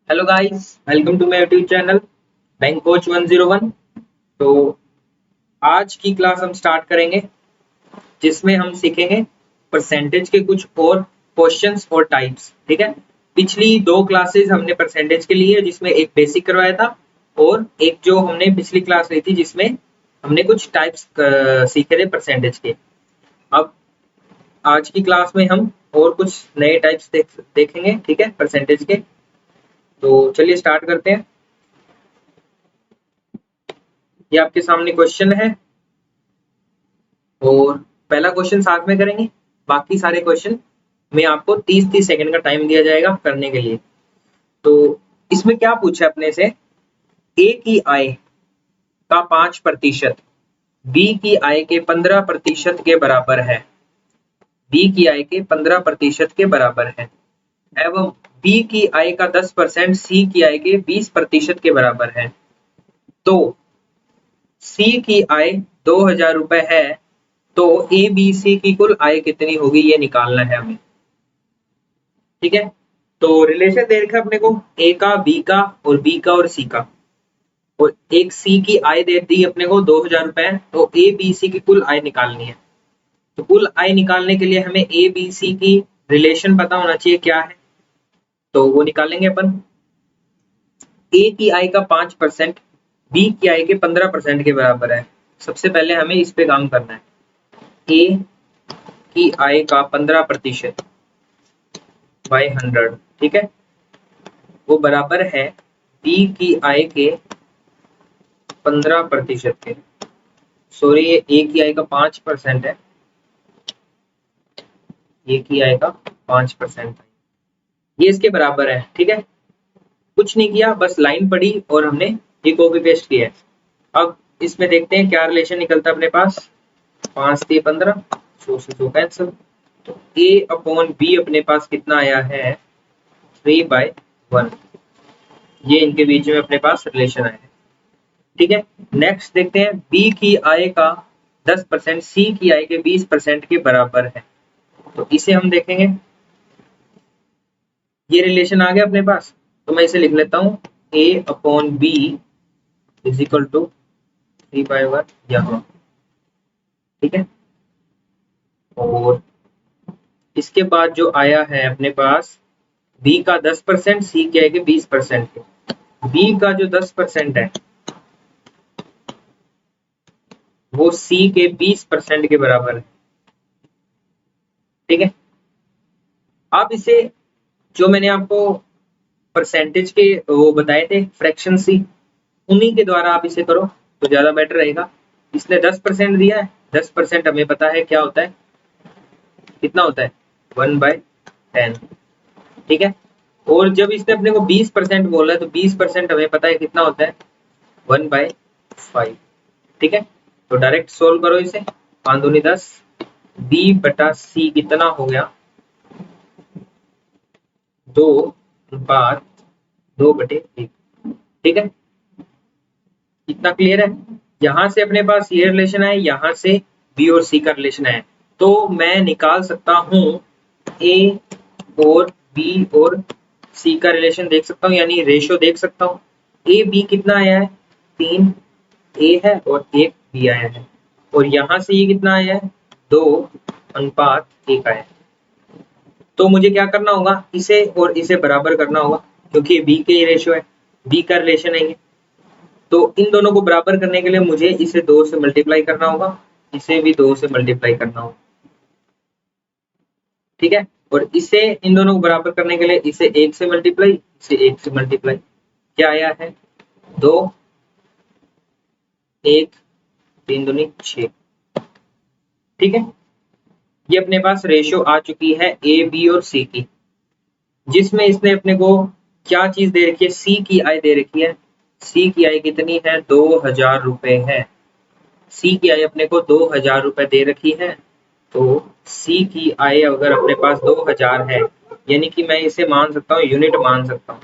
Hello guys, welcome to my YouTube channel bank coach 101। तो आज की क्लास हम स्टार्ट करेंगे जिसमें हम सीखेंगे परसेंटेज के कुछ और क्वेश्चंस और टाइप्स। ठीक है, पिछली दो क्लासेस हमने परसेंटेज के लिए जिसमें एक बेसिक करवाया था और एक जो हमने पिछली क्लास ली थी जिसमें हमने कुछ टाइप्स सीखे थे परसेंटेज के। अब आज की क्लास में हम और कुछ नए टाइप्स देखेंगे। ठीक है, परसेंटेज के। तो चलिए स्टार्ट करते हैं। ये आपके सामने क्वेश्चन है और पहला क्वेश्चन साथ में करेंगे। बाकी सारे क्वेश्चन में आपको 30-30 सेकंड का टाइम दिया जाएगा करने के लिए। तो इसमें क्या पूछा है अपने से, ए की आय का 5% बी की आय के 15% के बराबर है। बी की आय के 15% के बराबर है एवं बी की आय का 10% सी की आय के 20% के बराबर है। तो सी की आय 2000 रुपए है, तो ए बी सी की कुल आय कितनी होगी ये निकालना है हमें। ठीक है, तो रिलेशन दे रखा है अपने को ए का, बी का और बी का और सी का, और एक सी की आय दे दी अपने को 2000 रुपए। तो ए बी सी की कुल आय निकालनी है। तो कुल आय निकालने के लिए हमें ए बी सी की रिलेशन पता होना चाहिए क्या है, तो वो निकालेंगे अपन। ए की आय का 5% बी की आय के 15% के बराबर है। सबसे पहले हमें इस पे काम करना है। ए की आय का 15% बाई 100, ठीक है, वो बराबर है बी की आय के 15% के। सॉरी, ये ए की आय का 5% है, ए की आय का 5% ये इसके बराबर है। ठीक है, कुछ नहीं किया, बस लाइन पढ़ी और हमने ये कॉपी पेस्ट किया है। अब इसमें देखते हैं क्या रिलेशन निकलता है अपने पास। 5 से 15, 100 से 100 कैंसिल। तो ए अपॉन बी अपने पास कितना आया है, 3/1। ये इनके बीच में अपने पास रिलेशन आया है। ठीक है, नेक्स्ट देखते हैं बी की आय का 10% सी की आय के 20% के बराबर है। तो इसे हम देखेंगे, ये रिलेशन आ गया अपने पास। तो मैं इसे लिख लेता हूँ, A upon B is equal to 3/1 यहाँ। ठीक है, और इसके बाद जो आया है अपने पास बी का 10%, सी की आय के 20% के। बी का जो 10% है वो सी के 20% के बराबर है। ठीक है, अब इसे जो मैंने आपको परसेंटेज के वो बताए थे फ्रैक्शन सी, उन्हीं के द्वारा आप इसे करो तो ज्यादा बेटर रहेगा। इसने 10% दिया है, 10% हमें पता है क्या होता है, कितना होता है 1/10। ठीक है, और जब इसने अपने को 20% बोला है तो 20% हमें पता है कितना होता है 1/5। ठीक है, तो डायरेक्ट सोल्व करो इसे। 5 दूनी 10, बी बटा सी कितना हो गया 2/2/1। ठीक है, इतना क्लियर है। यहाँ से अपने पास ये रिलेशन है, यहाँ से बी और सी का रिलेशन है, तो मैं निकाल सकता हूँ ए और बी और सी का रिलेशन देख सकता हूँ, यानी रेशियो देख सकता हूँ। ए बी कितना आया है, 3 ए है और 1 बी आया है, और यहाँ से ये कितना आया है 2/1 आया है। तो मुझे क्या करना होगा, इसे और इसे बराबर करना होगा क्योंकि ये बी के ही रेशियो है, बी का रिलेशन है ये। तो इन दोनों को बराबर करने के लिए मुझे इसे 2 से मल्टीप्लाई करना होगा, इसे भी 2 से मल्टीप्लाई करना होगा। ठीक है, और इसे इन दोनों को बराबर करने के लिए इसे 1 से मल्टीप्लाई, इसे 1 से मल्टीप्लाई। क्या आया है 2, 1, 3 दूनी 6। ठीक है, ये अपने पास रेशियो आ चुकी है ए बी और सी की, जिसमें इसने अपने को क्या चीज दे रखी है, सी की आय दे रखी है। सी की आय कितनी है 2000 रुपए है। सी की आय अपने को 2000 रुपए दे रखी है। तो सी की आय अगर अपने पास 2000 है, यानी कि मैं इसे मान सकता हूँ यूनिट मान सकता हूँ।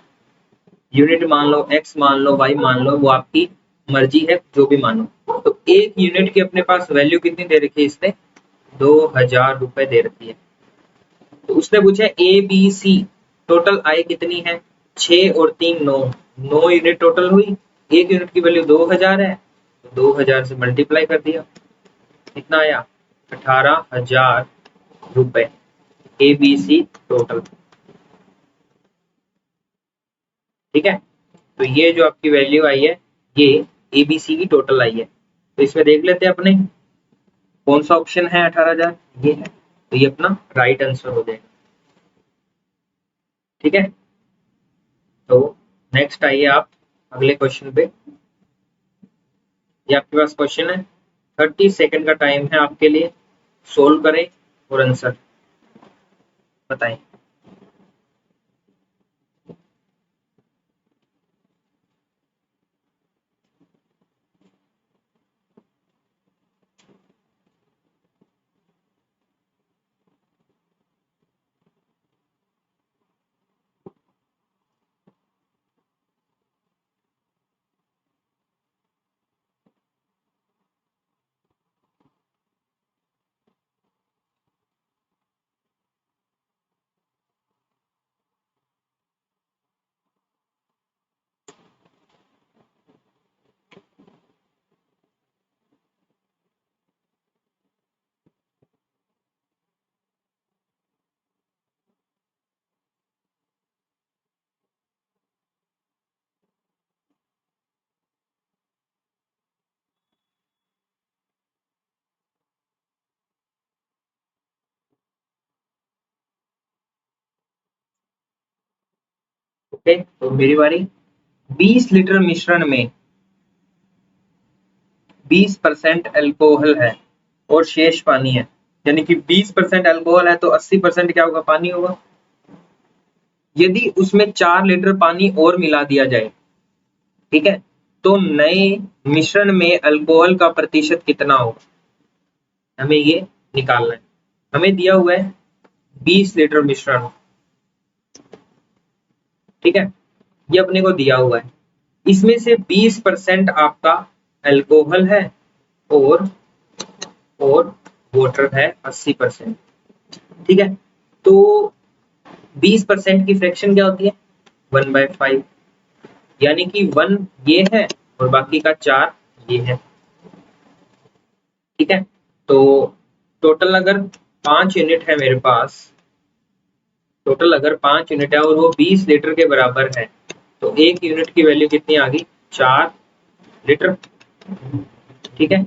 यूनिट मान लो, एक्स मान लो, वाई मान लो, वो आपकी मर्जी है, जो भी मानो। तो एक यूनिट की अपने पास वैल्यू कितनी दे रखी है, इसने 2000 रुपए दे रखी है। तो उसने पूछा ए बी सी टोटल आय कितनी है, 6 और 3 9, 9 यूनिट टोटल हुई। एक यूनिट की वैल्यू 2000 है, तो 2000 से मल्टीप्लाई कर दिया, कितना आया 18,000 रुपए ABC टोटल। ठीक है, तो ये जो आपकी वैल्यू आई है ये ABC की टोटल आई है। तो इसमें देख लेते हैं अपने कौन सा ऑप्शन है 18,000, ये है, तो ये अपना राइट आंसर हो जाएगा। ठीक है, तो नेक्स्ट आइए आप अगले क्वेश्चन पे। ये आपके पास क्वेश्चन है, 30 सेकंड का टाइम है आपके लिए, सोल्व करें और आंसर बताएं। ओके, तो मेरी बारी। 20 लीटर मिश्रण में 20% अल्कोहल है और शेष पानी है, यानी कि 20% अल्कोहल है तो 80% क्या होगा, पानी होगा। यदि उसमें 4 लीटर पानी और मिला दिया जाए, ठीक है, तो नए मिश्रण में अल्कोहल का प्रतिशत कितना होगा, हमें ये निकालना है। हमें दिया हुआ है 20 लीटर मिश्रण, ठीक है, ये अपने को दिया हुआ है। इसमें से 20% आपका अल्कोहल है और वाटर है 80%। ठीक है, तो 20% की फ्रैक्शन क्या होती है 1/5, यानी कि 1 ये है और बाकी का 4 ये है। ठीक है, तो टोटल अगर 5 यूनिट है मेरे पास, टोटल अगर 5 यूनिट है और वो 20 लीटर के बराबर है, तो एक यूनिट की वैल्यू कितनी आ गई 4 लीटर। ठीक है,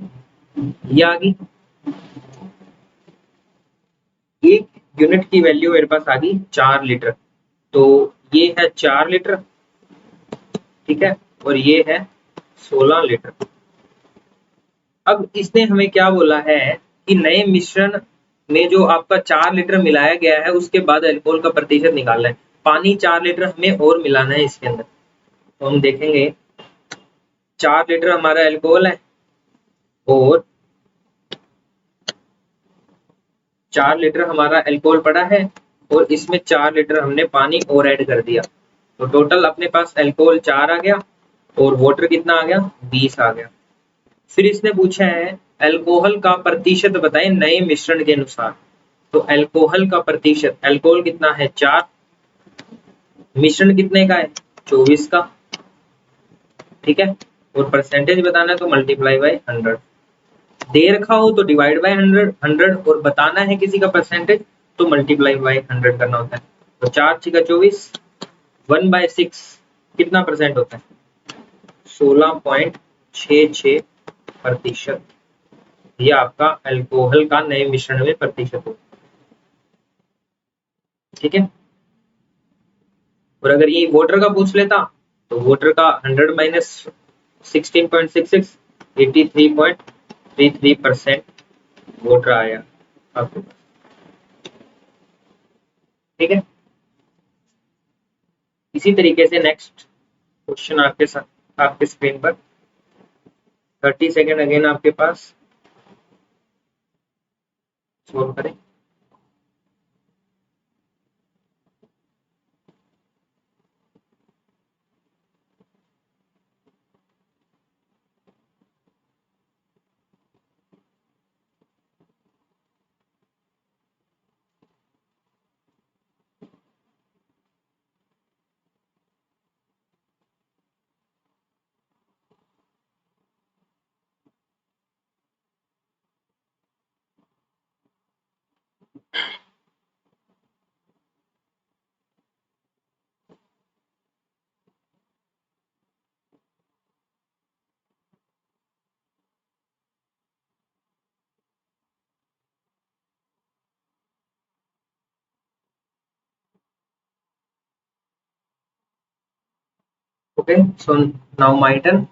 ये आ गई, एक यूनिट की वैल्यू मेरे पास आ गई 4 लीटर, तो ये है 4 लीटर, ठीक है, और ये है 16 लीटर। अब इसने हमें क्या बोला है कि नए मिश्रण में जो आपका 4 लीटर मिलाया गया है उसके बाद अल्कोहल का प्रतिशत निकालना है। पानी 4 लीटर हमें और मिलाना है इसके अंदर, तो हम देखेंगे 4 लीटर हमारा अल्कोहल है और 4 लीटर हमारा अल्कोहल पड़ा है और इसमें 4 लीटर हमने पानी और ऐड कर दिया, तो टोटल अपने पास अल्कोहल 4 आ गया और वाटर कितना आ गया 20 आ गया। फिर इसने पूछा है अल्कोहल का प्रतिशत बताएं नए मिश्रण के अनुसार, तो अल्कोहल का प्रतिशत, अल्कोहल कितना है 4, मिश्रण कितने का है 24 का, ठीक है, और परसेंटेज बताना है तो मल्टीप्लाई बाय 100, दे रखा हो तो डिवाइड बाय 100 और बताना है किसी का परसेंटेज तो मल्टीप्लाई बाय 100 करना होता है। तो 4 6 24, 1/6 कितना परसेंट होता है 16.66%। ये आपका अल्कोहल का नए मिश्रण में प्रतिशत होता है। ठीक है, और अगर ये वाटर का पूछ लेता तो वाटर का 100 माइनस 16.66, 83.33% वाटर आया आपके पास। ठीक है, इसी तरीके से नेक्स्ट क्वेश्चन आपके साथ आपके स्क्रीन पर, 30 सेकेंड अगेन आपके पास, सोल्व करें। Okay, so now my turn.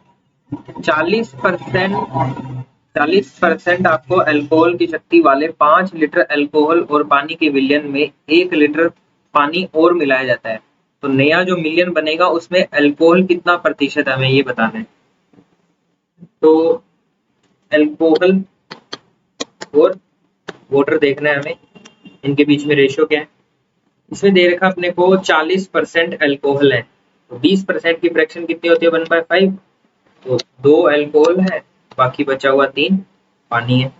40% आपको अल्कोहल की शक्ति वाले 5 लीटर अल्कोहल और पानी के विलयन में 1 लीटर पानी और मिलाया जाता है, तो नया जो मिलियन बनेगा उसमें अल्कोहल कितना प्रतिशत है, हमें ये बताना है। तो अल्कोहल और वाटर देखना है हमें, इनके बीच में रेशियो क्या है। इसमें दे रखा अपने को 40% अल्कोहल है, तो 20% की फ्रैक्शन कितनी होती है, 1/5। तो 2 अल्कोहल है, बाकी बचा हुआ 3 पानी है,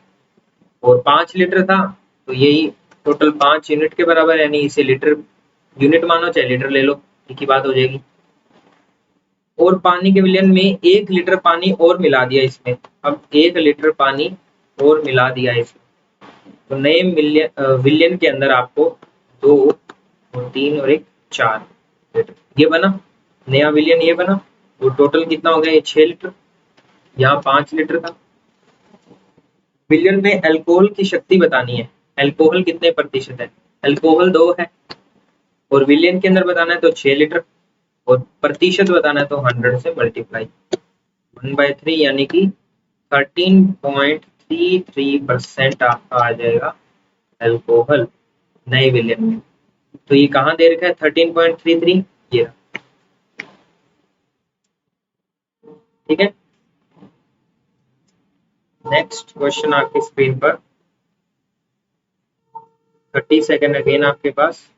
और 5 लीटर था, तो यही टोटल 5 यूनिट के बराबर है, यानी इसे लीटर यूनिट मानो चाहे लीटर ले लो, एक ही बात हो जाएगी। और पानी के विलयन में 1 लीटर पानी और मिला दिया इसमें, अब 1 लीटर पानी और मिला दिया इसमें, तो नए विलयन के अंदर आपको 2 और 3 और 1 4 लीटर ये बना, नया विलयन ये बना, तो टोटल कितना हो गया, ये 6 लीटर, यहाँ 5 लीटर था। विलयन में अल्कोहल की शक्ति बतानी है, अल्कोहल कितने प्रतिशत है, अल्कोहल 2 है, और विलयन के अंदर बताना है तो 6 लीटर, और प्रतिशत बताना है तो 100 से मल्टीप्लाई 1/3, यानी कि 13.33% आपका आ जाएगा अल्कोहल नए विलयन में। तो ये कहाँ दे रखा है 13.33, ये रहा। ठीक है, नेक्स्ट क्वेश्चन आपकी स्क्रीन पर, 30 सेकेंड अगेन आपके पास।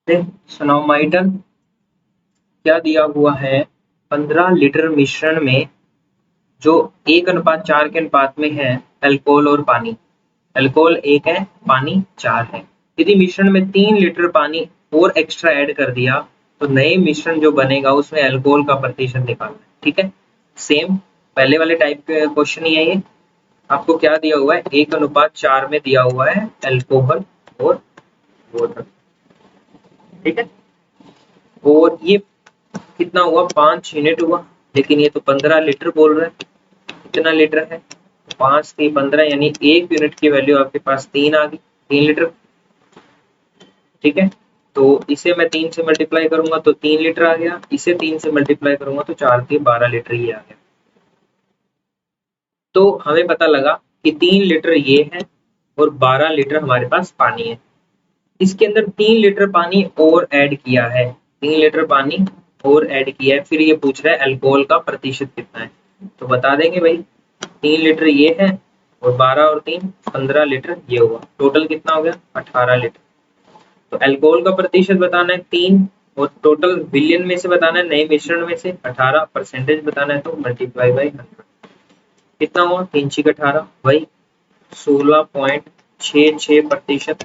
सुनाओ माय टर्न। क्या दिया हुआ है, 15 लीटर मिश्रण में जो 1:4 के अनुपात में है अल्कोहल और पानी, अल्कोहल 1 है, पानी 4 है। यदि मिश्रण में 3 लीटर पानी और एक्स्ट्रा ऐड कर दिया, तो नए मिश्रण जो बनेगा उसमें अल्कोहल का प्रतिशत निकालना है। ठीक है, सेम पहले वाले टाइप के क्वेश्चन ही है ये। आपको क्या दिया हुआ है, 1:4 में दिया हुआ है अल्कोहल और वाटर। ठीक है, और ये कितना हुआ, 5 यूनिट हुआ, लेकिन ये तो 15 लीटर बोल रहा है। कितना लीटर है, 5 3 15, यानी 1 यूनिट की वैल्यू आपके पास 3 आ गई, 3 लीटर। ठीक है, तो इसे मैं 3 से मल्टीप्लाई करूंगा तो 3 लीटर आ गया, इसे 3 से मल्टीप्लाई करूंगा तो 4 के 12 लीटर ये आ गया। तो हमें पता लगा कि 3 लीटर ये है और 12 लीटर हमारे पास पानी है। इसके अंदर 3 लीटर पानी और ऐड किया है, 3 लीटर पानी और ऐड किया है, फिर ये पूछ रहा है अल्कोहल का प्रतिशत कितना है, तो बता देंगे भाई 3 लीटर ये है और 12 और 3 15 लीटर ये हुआ, टोटल कितना हो गया 18 लीटर। तो अल्कोहल का प्रतिशत बताना है 3, और टोटल बिलियन में से बताना है, नए मिश्रण में से 18 परसेंटेज बताना है, तो मल्टीप्लाई बाई 100 कितना हुआ, 3×18 वही 16.66%,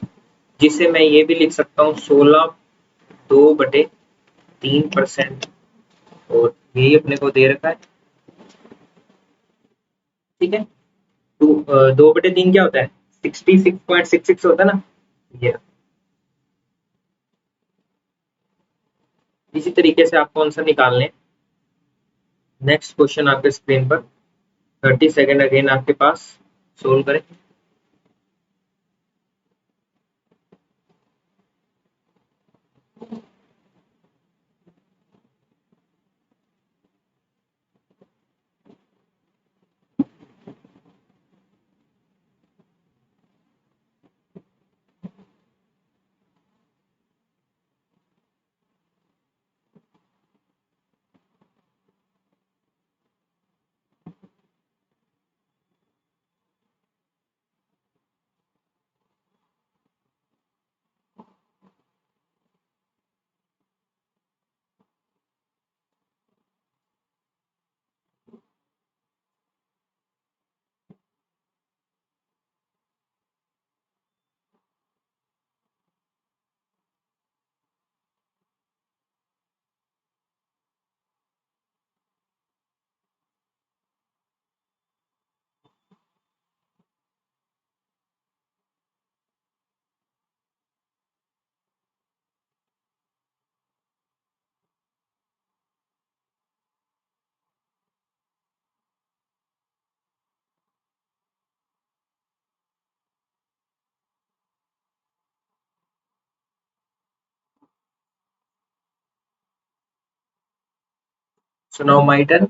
जिसे मैं ये भी लिख सकता हूँ 16/2/3%, और यही अपने को दे रखा है। ठीक है, तो 2/3 क्या होता है, 66.66 होता है ना, ये इसी तरीके से आपको आंसर निकालने। नेक्स्ट क्वेश्चन आपके स्क्रीन पर, 30 सेकेंड अगेन आपके पास, सोल्व करें। सुनाओ माय टर्न।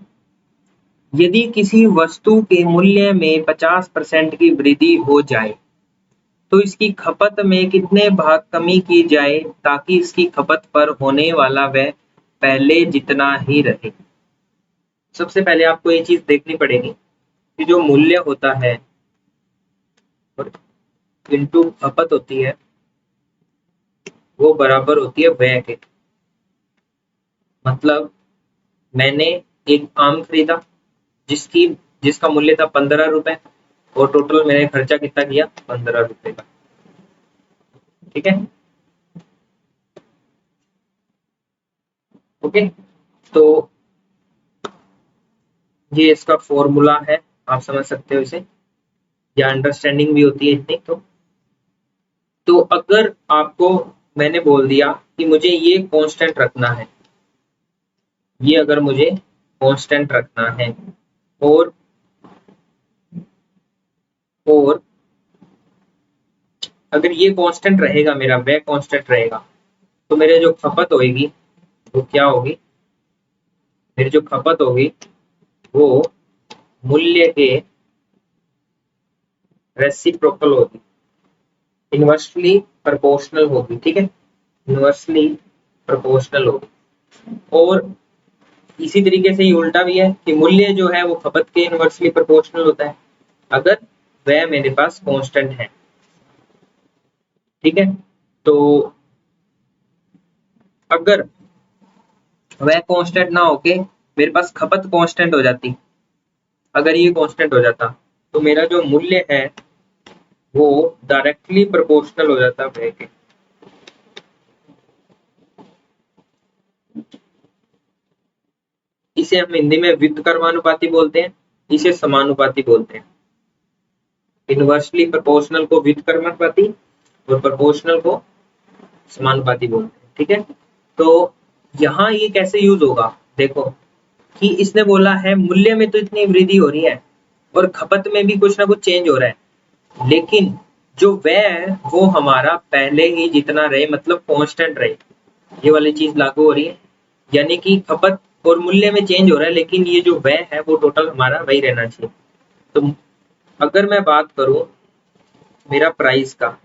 यदि किसी वस्तु के मूल्य में 50% की वृद्धि हो जाए तो इसकी खपत में कितने भाग कमी की जाए ताकि इसकी खपत पर होने वाला व्यय पहले जितना ही रहे। सबसे पहले आपको ये चीज देखनी पड़ेगी कि जो मूल्य होता है और इनटू खपत होती है वो बराबर होती है व्यय के। मतलब मैंने एक आम खरीदा जिसकी जिसका मूल्य था 15 रुपए और टोटल मैंने खर्चा कितना किया 15 रुपए का। ठीक है, ओके। तो ये इसका फॉर्मूला है, आप समझ सकते हो इसे, या अंडरस्टैंडिंग भी होती है इतनी। तो अगर आपको मैंने बोल दिया कि मुझे ये कांस्टेंट रखना है, ये अगर मुझे कांस्टेंट रखना है और और अगर ये कांस्टेंट रहेगा, मेरा वह कांस्टेंट रहेगा, तो मेरे जो खपत होगी वो क्या होगी, मेरी जो खपत होगी वो मूल्य के रेसिप्रोकल होगी, इनवर्सली प्रोपोर्शनल होगी। ठीक है, इनवर्सली प्रोपोर्शनल होगी। और इसी तरीके से ये उल्टा भी है कि मूल्य जो है वो खपत के इनवर्सली प्रोपोर्शनल होता है अगर वह मेरे पास कांस्टेंट है। ठीक है, तो अगर वह कांस्टेंट ना होके मेरे पास खपत कांस्टेंट हो जाती, अगर ये कांस्टेंट हो जाता तो मेरा जो मूल्य है वो डायरेक्टली प्रोपोर्शनल हो जाता व्यय के। इसे हम हिंदी में व्युत्क्रमानुपाती बोलते हैं, इसे समानुपाती बोलते हैं। इनवर्सली प्रोपोर्शनल को व्युत्क्रमानुपाती और प्रोपोर्शनल को समानुपाती बोलते हैं। ठीक है, तो यहाँ ये कैसे यूज होगा, देखो कि इसने बोला है मूल्य में तो इतनी वृद्धि हो रही है और खपत में भी कुछ ना कुछ चेंज हो रहा है, लेकिन जो व्यय है वो हमारा पहले ही जितना रहे, मतलब कांस्टेंट रहे। ये वाली चीज लागू हो रही है, यानी कि खपत और मूल्य में चेंज हो रहा है लेकिन ये जो व्यय है वो टोटल हमारा वही रहना चाहिए। तो अगर मैं बात करूं मेरा प्राइस का,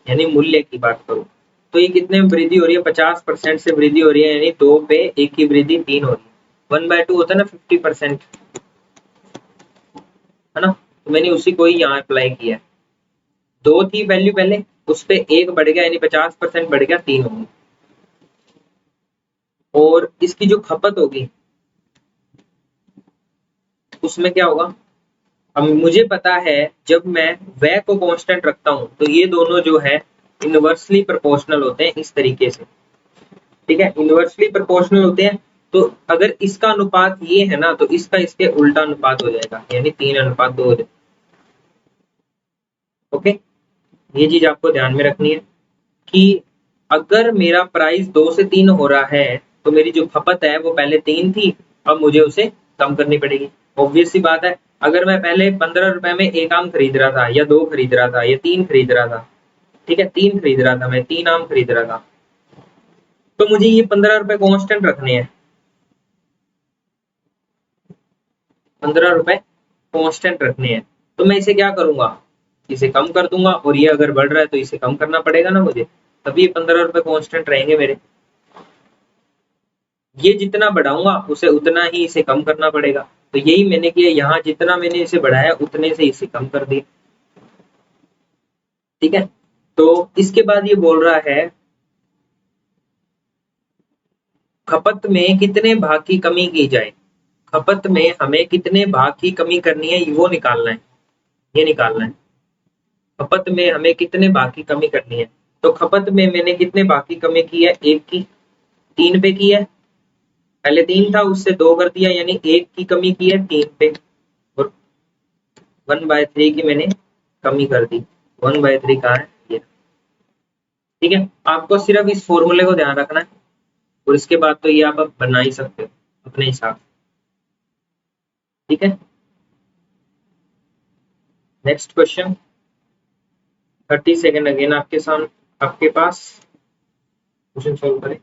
यानी मूल्य की बात करूं, तो ये कितने में वृद्धि हो रही है, 50% से वृद्धि हो रही है, यानी 2 पे 1 की वृद्धि 3 हो रही है। 1/2 होता है ना 50%, है ना, तो मैंने उसी को ही यहाँ अप्लाई किया है। 2 थी वैल्यू पहले, उस पे 1 बढ़ गया यानी 50% बढ़ गया, 3 होगी। और इसकी जो खपत होगी उसमें क्या होगा, अब मुझे पता है जब मैं व्यय को कांस्टेंट रखता हूं तो ये दोनों जो है इनवर्सली प्रोपोर्शनल होते हैं इस तरीके से। ठीक है, इनवर्सली प्रोपोर्शनल होते हैं, तो अगर इसका अनुपात ये है ना तो इसका इसके उल्टा अनुपात हो जाएगा, यानी 3:2 हो जाएगा। ओके, ये चीज आपको ध्यान में रखनी है कि अगर मेरा प्राइस 2 से 3 हो रहा है तो मेरी जो खपत है वो पहले 3 थी, अब मुझे उसे कम करनी पड़ेगी। ऑब्वियस सी बात है, अगर मैं पहले 15 रुपए में एक आम खरीद रहा था या 2 खरीद रहा था या 3 खरीद रहा था, ठीक है 3 खरीद रहा था, मैं 3 आम खरीद रहा था, तो मुझे ये 15 रुपए कांस्टेंट रखने हैं, 15 रुपए कांस्टेंट रखने हैं। तो मैं इसे क्या करूंगा, इसे कम कर दूंगा, और ये अगर बढ़ रहा है तो इसे कम करना पड़ेगा ना मुझे, तभी ये 15 रुपए कांस्टेंट रहेंगे मेरे। ये जितना बढ़ाऊंगा उसे उतना ही इसे कम करना पड़ेगा, तो यही मैंने किया, यहाँ जितना मैंने इसे बढ़ाया उतने से इसे कम कर दिया। ठीक है, तो इसके बाद ये बोल रहा है खपत में कितने भाग की कमी की जाए, खपत में हमें कितने भाग की कमी करनी है वो निकालना है, ये निकालना है। खपत में हमें कितने भाग की कमी करनी है, तो खपत में मैंने कितने भाग की कमी की है, 1 की, 3 पे की है, पहले 3 था उससे 2 कर दिया, यानी 1 की कमी की है 3 पे, और 1/3 की मैंने कमी कर दी। 1/3 कहाँ है ये। ठीक है, आपको सिर्फ इस फॉर्मूले को ध्यान रखना है और इसके बाद तो ये आप अब बना ही सकते हो अपने हिसाब से। ठीक है, नेक्स्ट क्वेश्चन, 30 सेकेंड अगेन आपके सामने, आपके पास, क्वेश्चन सोल्व करें।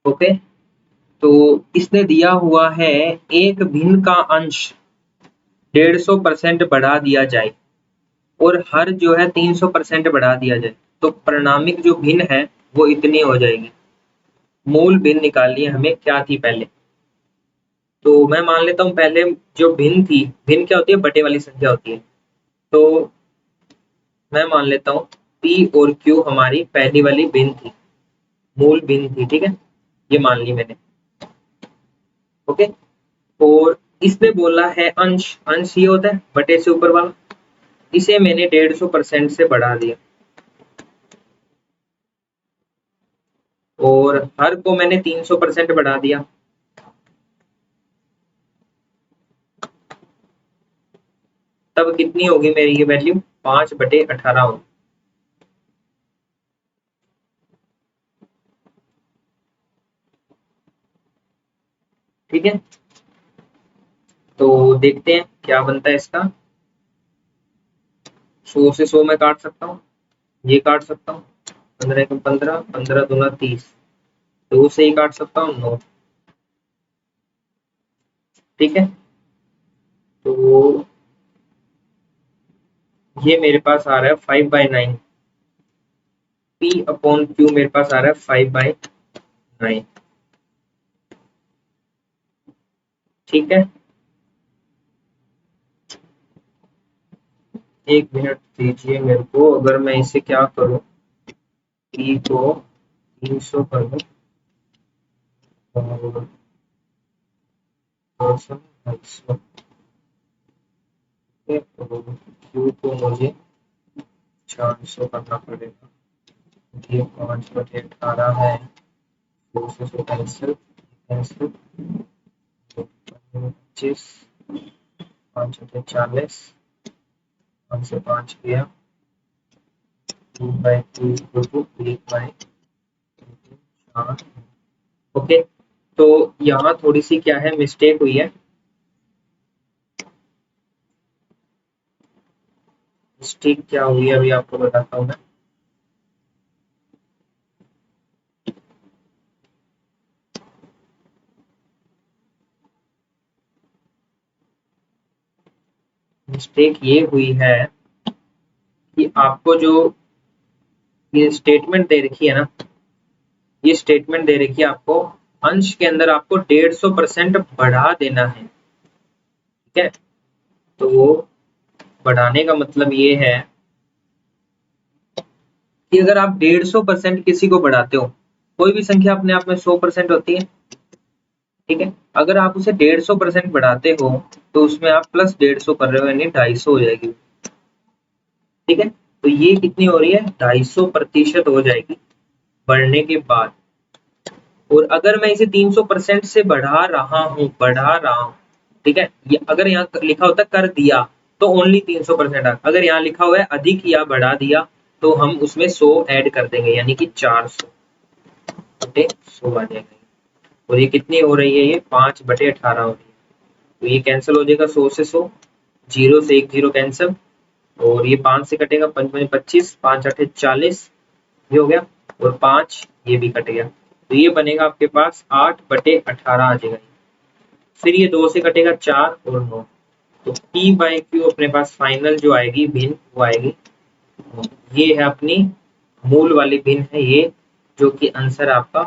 ओके, तो इसने दिया हुआ है एक भिन्न का अंश 150% बढ़ा दिया जाए और हर जो है 300% बढ़ा दिया जाए, तो परिणामिक जो भिन्न है वो इतनी हो जाएगी। मूल भिन्न निकालनी है हमें, क्या थी पहले। तो मैं मान लेता हूँ पहले जो भिन्न थी, भिन्न क्या होती है, बटे वाली संख्या होती है। तो मैं मान लेता हूँ P और Q हमारी पहली वाली भिन्न थी, मूल भिन्न थी, ठीक है, ये मान ली मैंने। ओके, और इसने बोला है अंश, अंश ये होता है बटे से ऊपर वाला, इसे मैंने 150% से बढ़ा दिया और हर को मैंने 300% बढ़ा दिया। तब कितनी होगी मेरी ये वैल्यू, 5/18 होगी। ठीक है, तो देखते हैं क्या बनता है इसका। 100 से 100 में काट सकता हूँ, ये काट सकता हूँ, 15 को 15, 15 दूना 30, 2 से ही काट सकता हूँ 9। ठीक है, तो ये मेरे पास आ रहा है 5/9, P/Q मेरे पास आ रहा है 5/9। ठीक है, एक मिनट दीजिए मेरे को, अगर मैं इसे क्या करूँ, P को 300 कर दूं और 200, 250, और Q को मुझे 400 करना पड़ेगा। ये 5/18 है, 2 से 100 कैंसिल, कैंसिल, 25, 5/40, 5 से 5 गया, 2/2 1/4। ओके, तो यहाँ थोड़ी सी क्या है मिस्टेक हुई है, मिस्टेक क्या हुई है अभी आपको बताता हूँ मैं। मिस्टेक ये हुई है कि आपको जो ये स्टेटमेंट दे रखी है ना, ये स्टेटमेंट दे रखी है आपको, अंश के अंदर आपको 150% बढ़ा देना है। ठीक है, तो बढ़ाने का मतलब ये है कि अगर आप 150% किसी को बढ़ाते हो, कोई भी संख्या अपने आप में 100% होती है, ठीक है, अगर आप उसे 150% बढ़ाते हो तो उसमें आप प्लस 150 कर रहे हो, यानी 250 हो जाएगी। ठीक है, तो ये कितनी हो रही है, 250% हो जाएगी बढ़ने के बाद। और अगर मैं इसे 300% से बढ़ा रहा हूँ, ठीक है, ये अगर यहाँ लिखा होता कर दिया तो ओनली 300%, अगर यहाँ लिखा हुआ है अधिक या बढ़ा दिया तो हम उसमें 100 ऐड कर देंगे, यानी कि 400/100 आ जाएगा। और ये कितनी हो रही है, ये 5/18 हो रही है, तो ये कैंसिल हो जाएगा 100 से 100, 0 से 1 0 कैंसिल, और ये 5 से कटेगा, 5 5 25, 5 8 40, ये हो गया, और 5 ये भी कट गया, तो ये बनेगा आपके पास 8/18 आ जाएगा। फिर ये 2 से कटेगा 4 और 9, तो P/Q अपने पास फाइनल जो आएगी भिन्न वो आएगी, ये है अपनी मूल वाली भिन्न है ये, जो कि आंसर आपका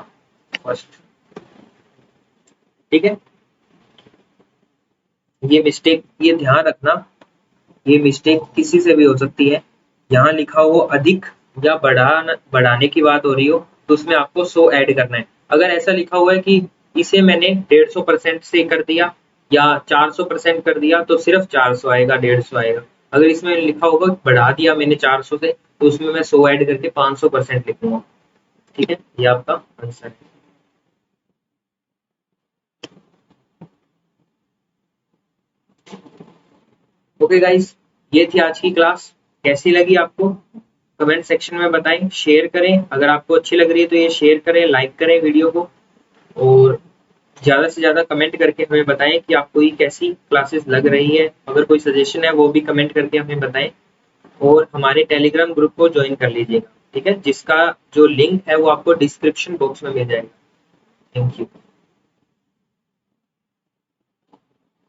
फर्स्ट। ठीक है, ये मिस्टेक, ये ध्यान रखना, ये मिस्टेक किसी से भी हो सकती है। यहाँ लिखा हो अधिक या बढ़ाने की बात हो रही हो तो उसमें आपको 100 ऐड करना है। अगर ऐसा लिखा हुआ है कि इसे मैंने 150% से कर दिया या 400% कर दिया तो सिर्फ 400 आएगा, 150 आएगा। अगर इसमें लिखा होगा बढ़ा दिया मैंने 400 से तो उसमें मैं 100 ऐड करके 500% लिखूंगा। ठीक है, ये आपका आंसर है। ओके गाइस, ये थी आज की क्लास, कैसी लगी आपको कमेंट सेक्शन में बताएं, शेयर करें, अगर आपको अच्छी लग रही है तो ये शेयर करें, लाइक करें वीडियो को, और ज़्यादा से ज़्यादा कमेंट करके हमें बताएं कि आपको ये कैसी क्लासेस लग रही है। अगर कोई सजेशन है वो भी कमेंट करके हमें बताएं और हमारे टेलीग्राम ग्रुप को ज्वाइन कर लीजिएगा, ठीक है, जिसका जो लिंक है वो आपको डिस्क्रिप्शन बॉक्स में मिल जाएगा। Thank you.